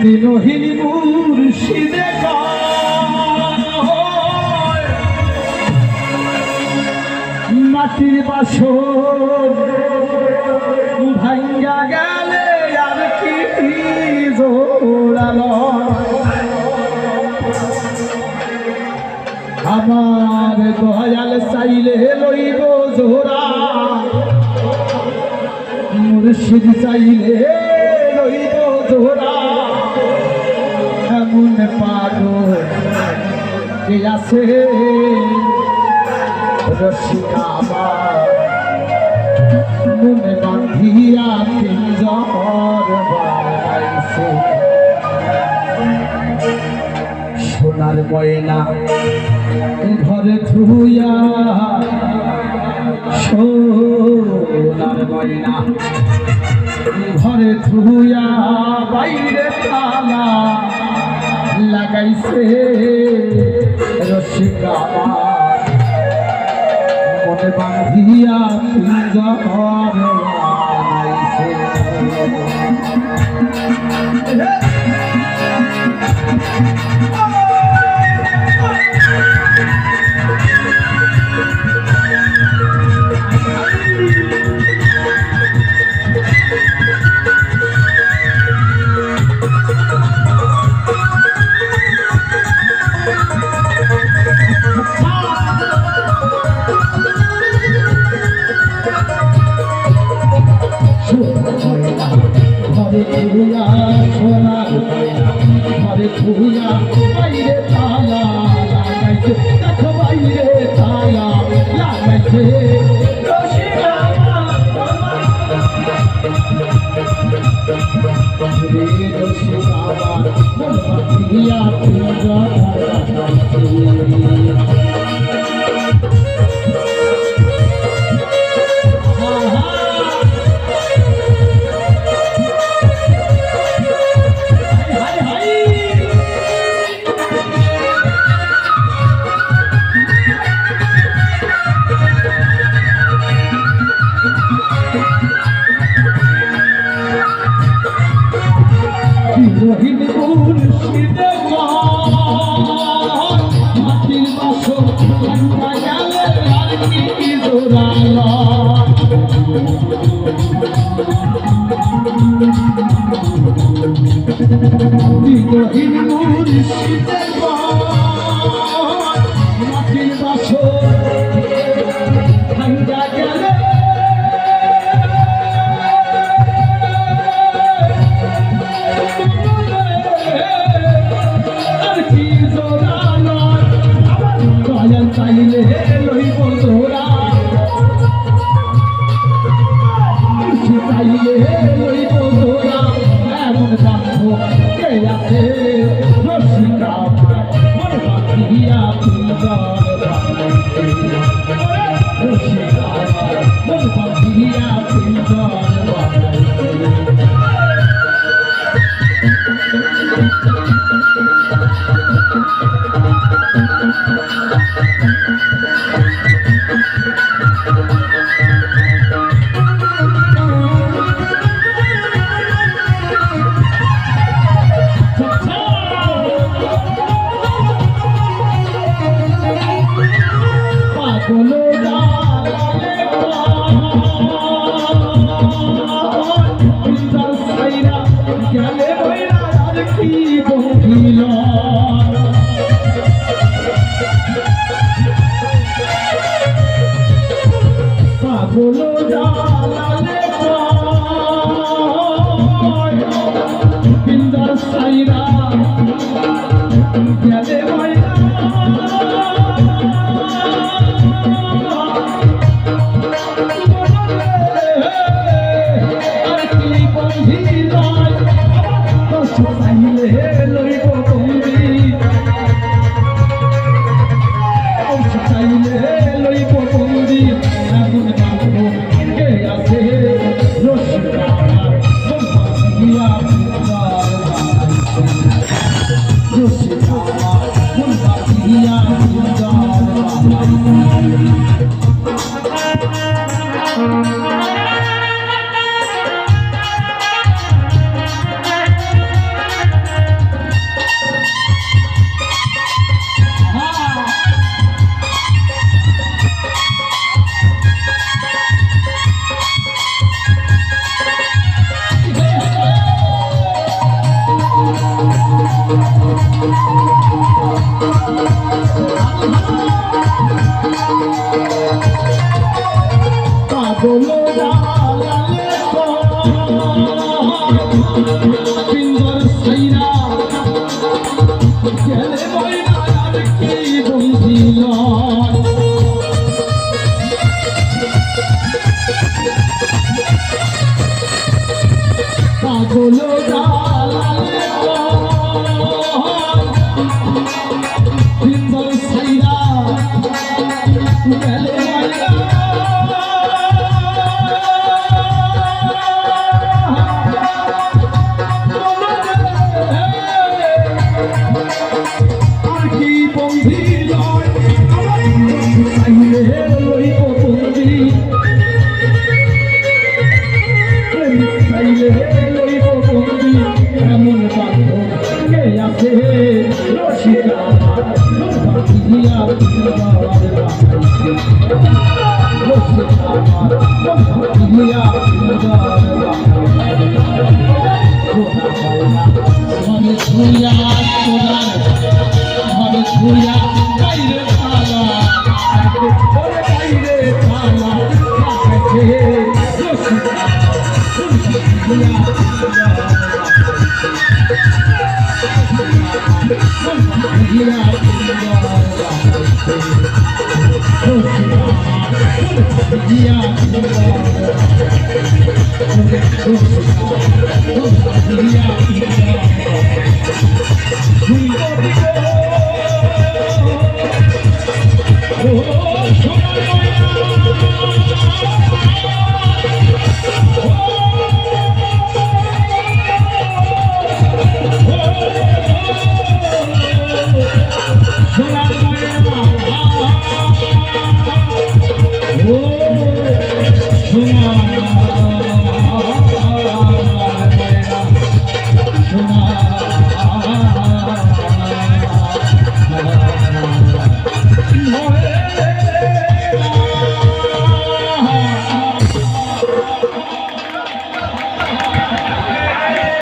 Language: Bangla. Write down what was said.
দিনহীন মুর্শিদে মাটির বাসর ভাঙ্গা গেলে আর কি জোড়ালো আমার দয়াল চাইলে লইব জোড়া মুর্শিদ চাইলে লইব জোড়া এমন পাগল কে আছে রসিকা আমার মনে বাঁধিয়া পিঞ্জর বানাইছে সোনার ময়না ঘরে থুইয়া সোনার ময়না ঘরে থুইয়া বাইরে তালা লাগাইছে রসিকা আমার মনে বাঁধিয়া পিঞ্জর বানাইছে ঘরে থুইয়া সোনার ঘরে থুইয়া বাইরে তালা লাগাইছে দেখো বাইরে তালা লাগাইছে রহিম মুর্শিদে মাটির বাসর ভাঙ্গা গেলে আর কি জোড়ালো রহিম মুর্শিদে মাটির বাসর ভাঙ্গা গেলে চাইলে লইব জোড়া চাইলে লইব জোড়া এমন বান্ধব কে আছে রসিকা মন বাঁধিয়া পিঞ্জর বানাইছে রসিকা মন বাঁধিয়া পিঞ্জর বানাইছে কি বন্ধি নয় পাগল বৃন্দল সাইরা গেলে আর কি বন্ধি নয় চাইলে লইব বন্ধি চাইলে লইব বন্ধি এমন বান্ধব কে আছে রসিকা বাঁধিয়া মনে ছুঁয়া মনে ছুঁয়া বাইরে পালা বাইরে পালা Shuna